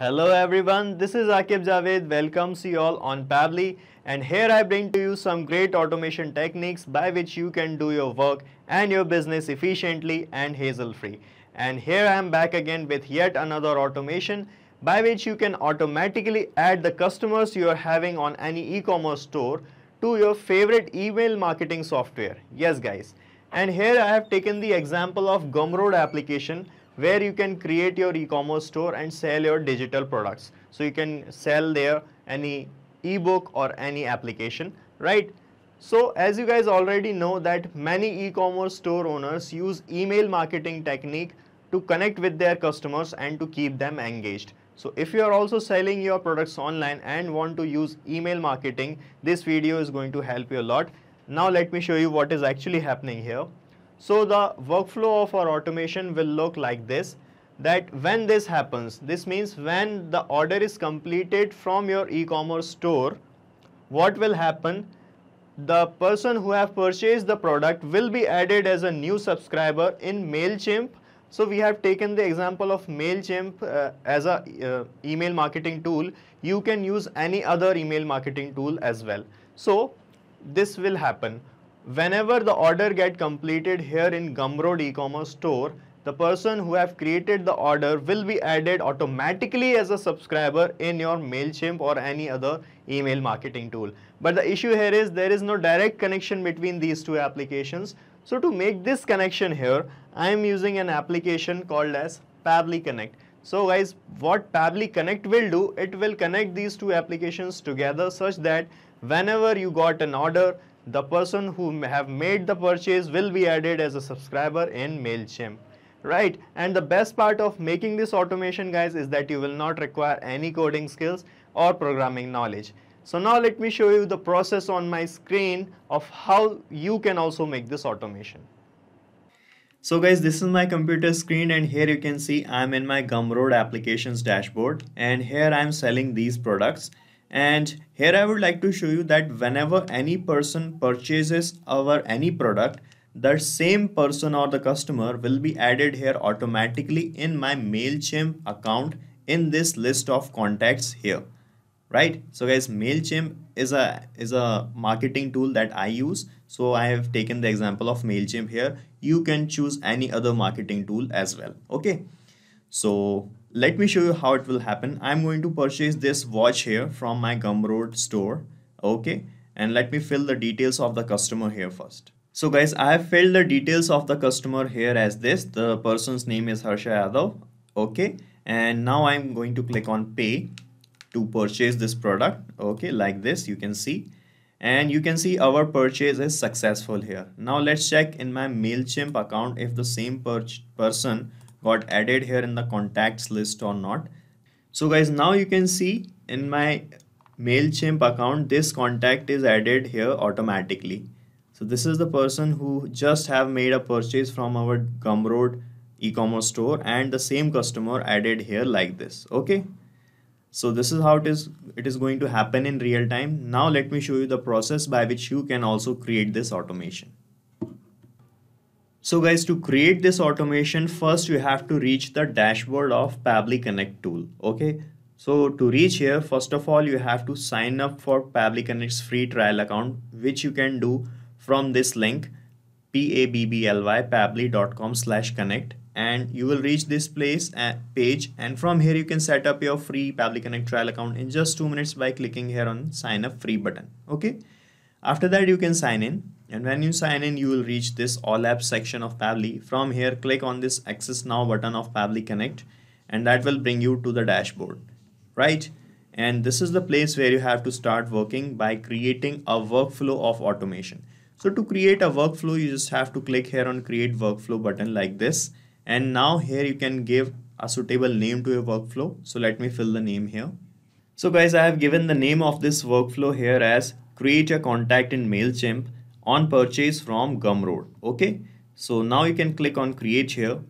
Hello everyone, this is Akib Javed, welcomes you all on Pabbly, and here I bring to you some great automation techniques by which you can do your work and your business efficiently and hassle free. And here I am back again with yet another automation by which you can automatically add the customers you are having on any e-commerce store to your favorite email marketing software. Yes guys, and here I have taken the example of Gumroad application where you can create your e-commerce store and sell your digital products. So you can sell there any ebook or any application, right? So as you guys already know that many e-commerce store owners use email marketing technique to connect with their customers and to keep them engaged. So if you are also selling your products online and want to use email marketing, this video is going to help you a lot. Now let me show you what is actually happening here. So the workflow of our automation will look like this, that when this happens, this means when the order is completed from your e-commerce store, what will happen? The person who have purchased the product will be added as a new subscriber in MailChimp. So we have taken the example of MailChimp as a email marketing tool. You can use any other email marketing tool as well. So this will happen. Whenever the order get completed here in Gumroad e-commerce store, the person who have created the order will be added automatically as a subscriber in your MailChimp or any other email marketing tool. But the issue here is there is no direct connection between these two applications. So to make this connection here, I am using an application called as Pabbly Connect. So guys, what Pabbly Connect will do, it will connect these two applications together such that whenever you got an order, the person who have made the purchase will be added as a subscriber in MailChimp, right? And the best part of making this automation guys is that you will not require any coding skills or programming knowledge. So now let me show you the process on my screen of how you can also make this automation. So guys, this is my computer screen and here you can see I'm in my Gumroad applications dashboard and here I'm selling these products. And here I would like to show you that whenever any person purchases our any product, the same person or the customer will be added here automatically in my MailChimp account in this list of contacts here, right? So guys, MailChimp is a marketing tool that I use. So I have taken the example of MailChimp here. You can choose any other marketing tool as well. Okay. So let me show you how it will happen. I'm going to purchase this watch here from my Gumroad store. Okay. And let me fill the details of the customer here first. So guys, I have filled the details of the customer here as this. The person's name is Harsha Yadav. Okay. And now I'm going to click on pay to purchase this product. Okay. Like this, you can see. And you can see our purchase is successful here. Now let's check in my MailChimp account if the same person got added here in the contacts list or not. So guys, now you can see in my MailChimp account, this contact is added here automatically. So this is the person who just have made a purchase from our Gumroad e-commerce store and the same customer added here like this. Okay. So this is how it is going to happen in real time. Now let me show you the process by which you can also create this automation. So guys, to create this automation, first you have to reach the dashboard of Pabbly Connect tool. Okay. So to reach here, first of all, you have to sign up for Pabbly Connect's free trial account, which you can do from this link, pabbly.com/connect. And you will reach this page. And from here, you can set up your free Pabbly Connect trial account in just 2 minutes by clicking here on sign up free button. Okay. After that, you can sign in. And when you sign in, you will reach this all apps section of Pabbly. From here, click on this access now button of Pabbly Connect and that will bring you to the dashboard, right? And this is the place where you have to start working by creating a workflow of automation. So to create a workflow, you just have to click here on create workflow button like this. And now here you can give a suitable name to your workflow. So let me fill the name here. So guys, I have given the name of this workflow here as create a contact in MailChimp on purchase from Gumroad. Okay. So now you can click on create here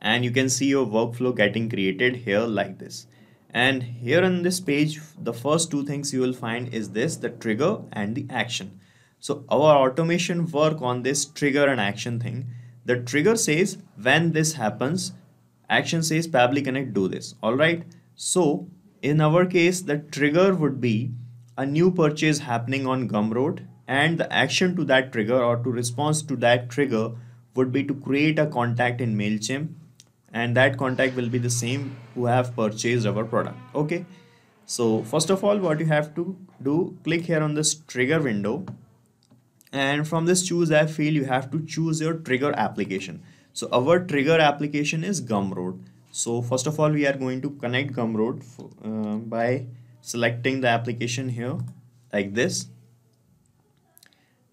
and you can see your workflow getting created here like this. And here on this page, the first two things you will find is this, the trigger and the action. So our automation work on this trigger and action thing. The trigger says when this happens, action says Pabbly Connect do this. All right. So In our case, the trigger would be a new purchase happening on Gumroad, and the action to that trigger or to response to that trigger would be to create a contact in MailChimp, and that contact will be the same who have purchased our product. Okay. So first of all, what you have to do, click here on this trigger window, and from this choose app field you have to choose your trigger application. So our trigger application is Gumroad. So first of all, we are going to connect Gumroad by selecting the application here like this,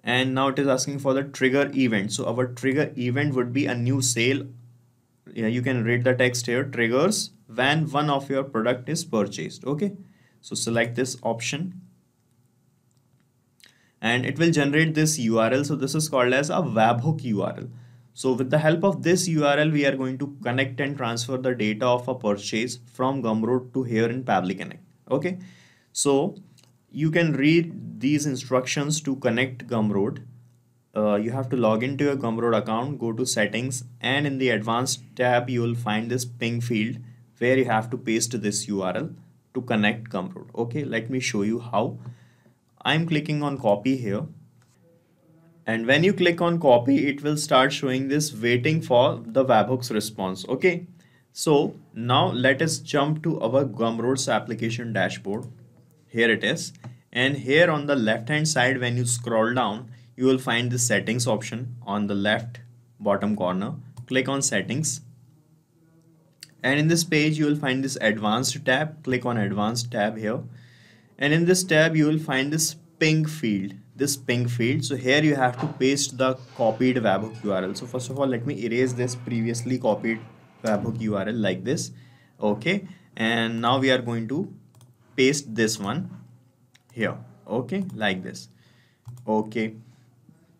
and now it is asking for the trigger event. So our trigger event would be a new sale. Yeah, you can read the text here, triggers when one of your product is purchased. Okay, so select this option and it will generate this URL. So this is called as a webhook URL. So with the help of this URL, we are going to connect and transfer the data of a purchase from Gumroad to here in Pabbly Connect. Okay, so you can read these instructions to connect Gumroad. You have to log into your Gumroad account, go to settings, and in the advanced tab you will find this ping field where you have to paste this URL to connect Gumroad. Okay, let me show you how. I'm clicking on copy here, and when you click on copy it will start showing this waiting for the webhooks response. Okay, so now let us jump to our Gumroad's application dashboard. Here it is, and here on the left hand side when you scroll down you will find the settings option on the left bottom corner. Click on settings, and in this page you will find this advanced tab. Click on advanced tab here, and in this tab you will find this ping field, so here you have to paste the copied webhook URL. So first of all, let me erase this previously copied webhook URL like this. Okay, and now we are going to paste this one here. Okay, like this. Okay,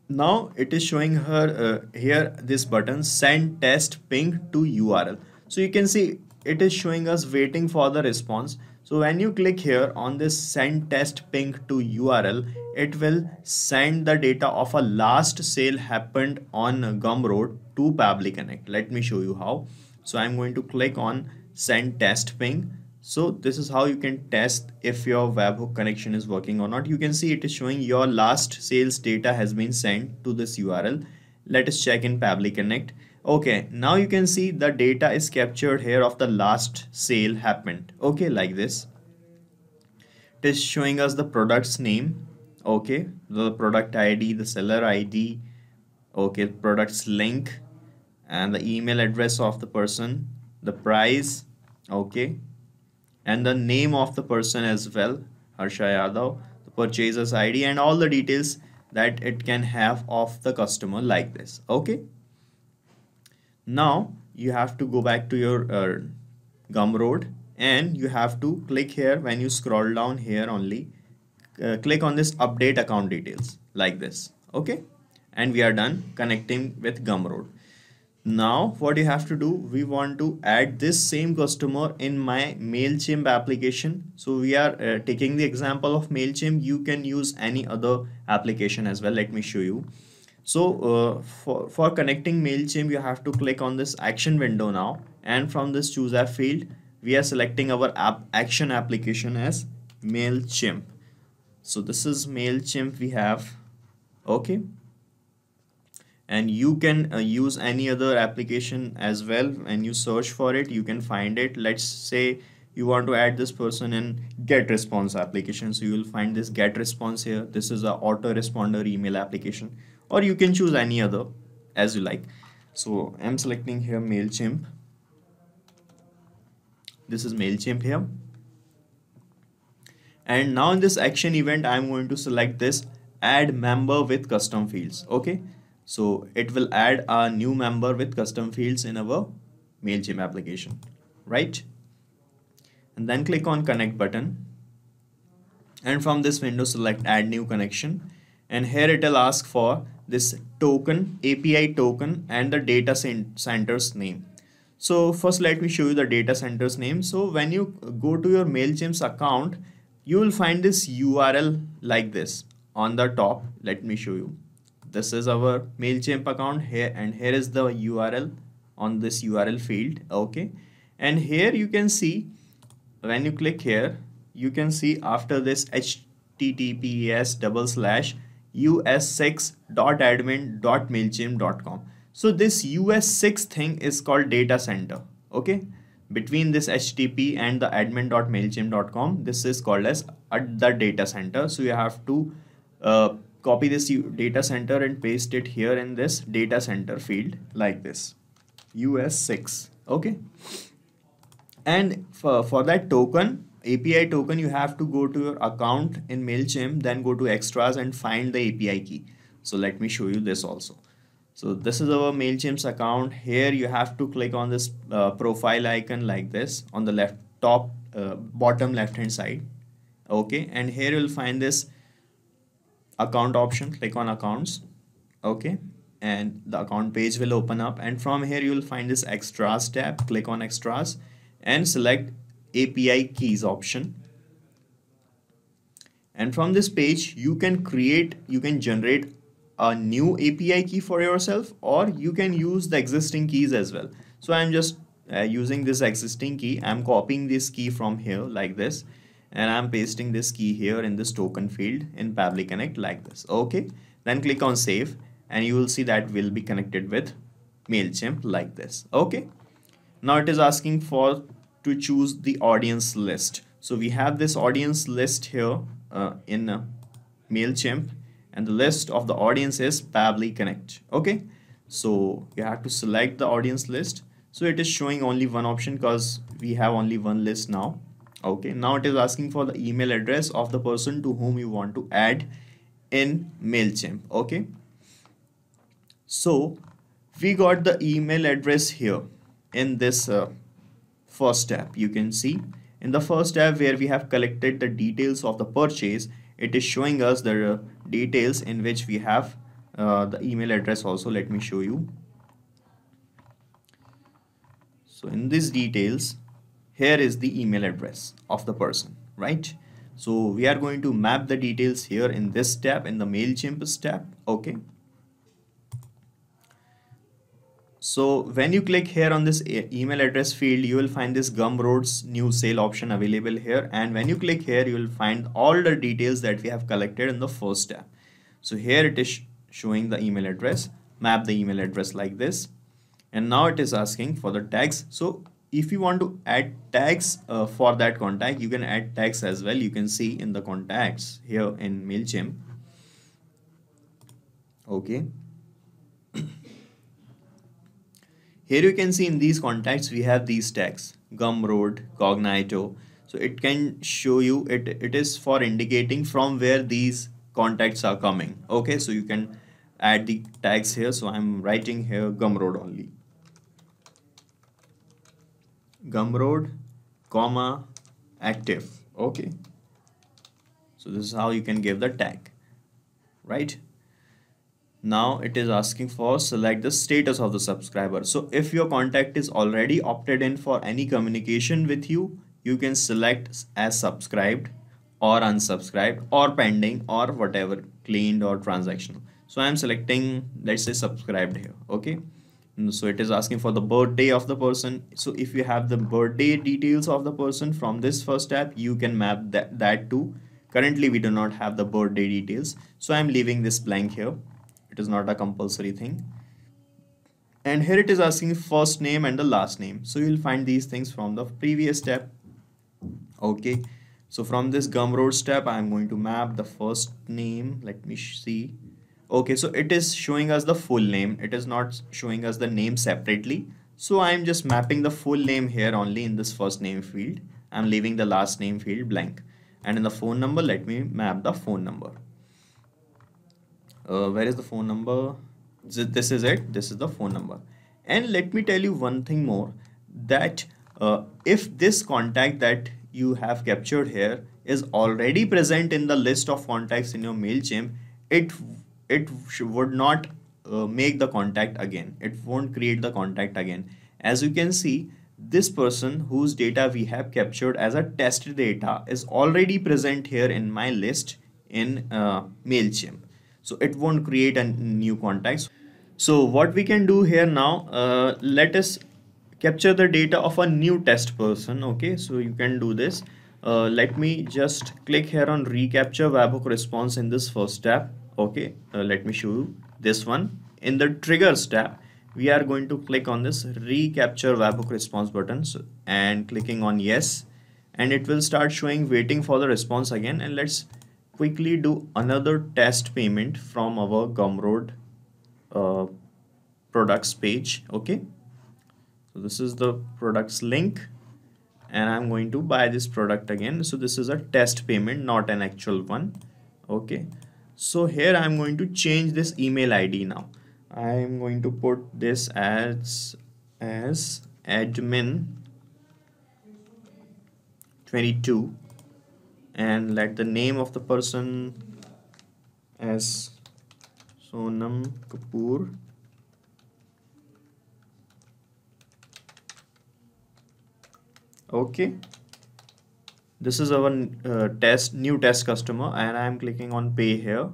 now it is showing her here this button, send test ping to URL. So you can see it is showing us waiting for the response. So when you click here on this send test ping to URL, it will send the data of a last sale happened on Gumroad to Pabbly Connect. Let me show you how. So I'm going to click on send test ping. So this is how you can test if your webhook connection is working or not. You can see it is showing your last sales data has been sent to this URL. Let us check in Pabbly Connect. Okay, now you can see the data is captured here of the last sale happened. Okay, like this. It is showing us the product's name. Okay, the product ID, the seller ID. Okay, product's link, and the email address of the person, the price. Okay, and the name of the person as well, Harsha Yadav, the purchaser's ID, and all the details that it can have of the customer like this. Okay, now you have to go back to your Gumroad, and you have to click here when you scroll down here only. Click on this update account details like this. Okay, and we are done connecting with Gumroad. Now what you have to do, we want to add this same customer in my MailChimp application. So we are taking the example of MailChimp. You can use any other application as well. Let me show you. So for connecting MailChimp, you have to click on this action window now, and from this choose app field we are selecting our action application as MailChimp. So this is MailChimp we have. Okay, and you can use any other application as well. When you search for it you can find it. Let's say you want to add this person in get response application, so you will find this get response here. This is a autoresponder email application, or you can choose any other as you like. So I'm selecting here MailChimp. This is MailChimp here, and now in this action event I'm going to select this add member with custom fields. Okay, so it will add a new member with custom fields in our MailChimp application, right? And then click on connect button, and from this window select add new connection, and here it will ask for this token, API token, and the data center's name. So first let me show you the data center's name. So when you go to your MailChimp's account, you will find this URL like this on the top. Let me show you. This is our MailChimp account here, and here is the URL on this URL field. Okay, and here you can see when you click here, you can see after this https://us6.admin.mailchimp.com. So this us6 thing is called data center. Okay, between this http and the admin.mailchimp.com, this is called as the data center. So you have to copy this data center and paste it here in this data center field like this, us6. Okay, and for that token, API token, you have to go to your account in MailChimp, then go to extras and find the API key. So let me show you this also. So this is our MailChimp's account. Here you have to click on this profile icon like this on the left top bottom left hand side. Okay, and here you'll find this account option. Click on accounts. Okay, and the account page will open up, and from here you'll find this extras tab. Click on extras and select API keys option. And from this page you can generate a new API key for yourself, or you can use the existing keys as well. So I'm just using this existing key. I'm copying this key from here like this, and I'm pasting this key here in this token field in Pabbly Connect like this. Okay, then click on save, and you will see that will be connected with MailChimp like this. Okay, now it is asking for to choose the audience list. So we have this audience list here in MailChimp, and the list of the audience is Pabbly Connect. Okay, so you have to select the audience list. So it is showing only one option because we have only one list now. Okay, now it is asking for the email address of the person to whom you want to add in MailChimp. Okay, so we got the email address here in this first tab. You can see in the first tab where we have collected the details of the purchase, it is showing us the details in which we have the email address also. Let me show you. So in these details, here is the email address of the person, right? So we are going to map the details here in this tab, in the MailChimp tab. Okay, so when you click here on this email address field, you will find this Gumroad's new sale option available here, and when you click here, you will find all the details that we have collected in the first tab. So here it is showing the email address. Map the email address like this, and now it is asking for the tags. So if you want to add tags for that contact, you can add tags as well. You can see in the contacts here in MailChimp. Okay, here you can see in these contacts we have these tags: Gumroad, Cognito. So it can show you, it is for indicating from where these contacts are coming. Okay, so you can add the tags here. So I'm writing here Gumroad only. Gumroad, comma, active. Okay, so this is how you can give the tag, right? Now it is asking for select the status of the subscriber. So if your contact is already opted in for any communication with you, you can select as subscribed or unsubscribed or pending or whatever, cleaned or transactional. So I'm selecting, let's say, subscribed here. Okay, so it is asking for the birthday of the person. So if you have the birthday details of the person from this first tab, you can map that to. Currently we do not have the birthday details, so I'm leaving this blank here. It is not a compulsory thing. And here it is asking first name and the last name. So you'll find these things from the previous step. Okay, so from this Gumroad step, I'm going to map the first name. Let me see. Okay, so it is showing us the full name. It is not showing us the name separately. So I'm just mapping the full name here only in this first name field. I'm leaving the last name field blank. And in the phone number, let me map the phone number. Where is the phone number? This is it. This is the phone number. And let me tell you one thing more, that if this contact that you have captured here is already present in the list of contacts in your MailChimp, it would not make the contact again. It won't create the contact again. As you can see, this person whose data we have captured as a test data is already present here in my list in MailChimp. So it won't create a new contact. So what we can do here now, let us capture the data of a new test person. Okay, so you can do this. Let me just click here on recapture webhook response in this first tab. Okay, let me show you this one. In the triggers tab, we are going to click on this recapture webhook response button and clicking on yes, and it will start showing waiting for the response again. And let's quickly do another test payment from our Gumroad products page. Okay, so this is the products link and I'm going to buy this product again. So this is a test payment, not an actual one. Okay, so here I'm going to change this email ID now. I'm going to put this as admin 22 and let the name of the person as Sonam Kapoor. Okay, this is our new test customer and I am clicking on pay here.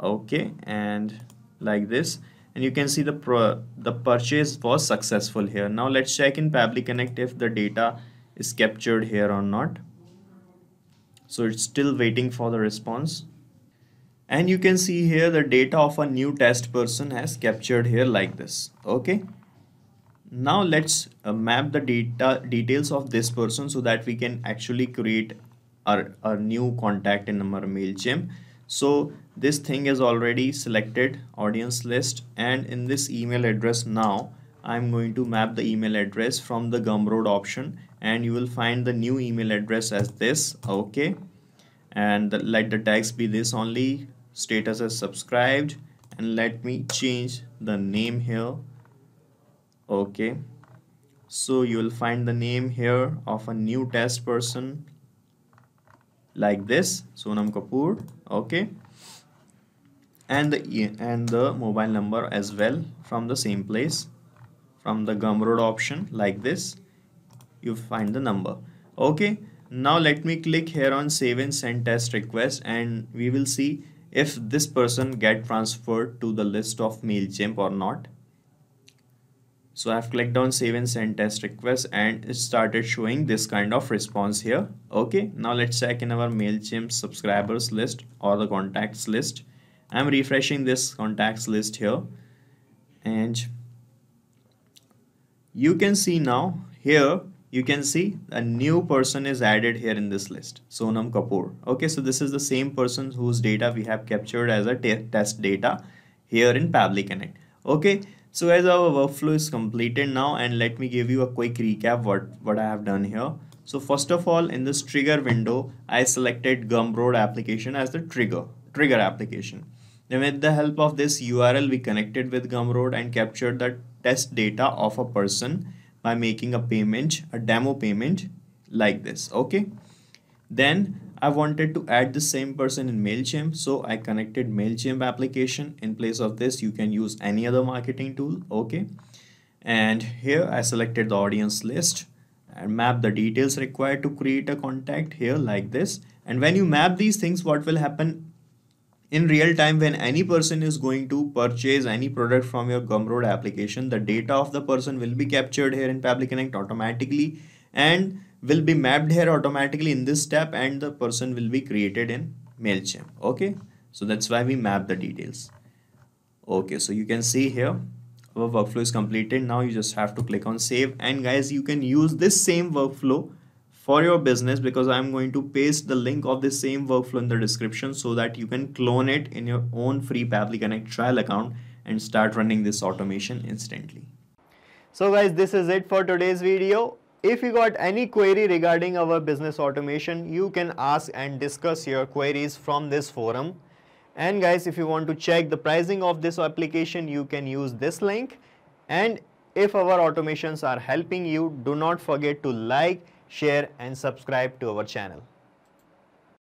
Okay, and like this, and you can see the purchase was successful here. Now let's check in Pabbly Connect if the data is captured here or not. So it's still waiting for the response, and you can see here the data of a new test person has captured here like this. Okay, now let's map the details of this person so that we can actually create our new contact in our MailChimp. So this thing is already selected, audience list, and in this email address now I'm going to map the email address from the Gumroad option, and you will find the new email address as this. Okay, and let the text be this only, status as subscribed, and let me change the name here. Okay, so you will find the name here of a new test person like this, Sonam Kapoor. Okay, and the mobile number as well from the same place, from the Gumroad option like this you find the number. Okay, now let me click here on save and send test request, and we will see if this person get transferred to the list of MailChimp or not. So I've clicked on save and send test request and it started showing this kind of response here. Okay, now let's check in our MailChimp subscribers list or the contacts list. I'm refreshing this contacts list here, and you can see now here, you can see a new person is added here in this list, Sonam Kapoor. Okay, so this is the same person whose data we have captured as a test data here in Pabbly Connect. Okay, so as our workflow is completed now, and let me give you a quick recap what I have done here. So first of all, in this trigger window, I selected Gumroad application as the trigger application. Then with the help of this URL, we connected with Gumroad and captured the test data of a person by making a payment, a demo payment like this. Okay, then I wanted to add the same person in MailChimp, so I connected MailChimp application. In place of this, you can use any other marketing tool. Okay, and here I selected the audience list and map the details required to create a contact here like this. And when you map these things, what will happen in real time, when any person is going to purchase any product from your Gumroad application, the data of the person will be captured here in Pabbly Connect automatically and will be mapped here automatically in this tab, and the person will be created in MailChimp. Okay, so that's why we map the details. Okay, so you can see here our workflow is completed. Now you just have to click on save, and guys, you can use this same workflow for your business, because I'm going to paste the link of this same workflow in the description so that you can clone it in your own free Pabbly Connect trial account and start running this automation instantly. So guys, this is it for today's video. If you got any query regarding our business automation, you can ask and discuss your queries from this forum. And guys, if you want to check the pricing of this application, you can use this link. And if our automations are helping you, do not forget to like, share and subscribe to our channel.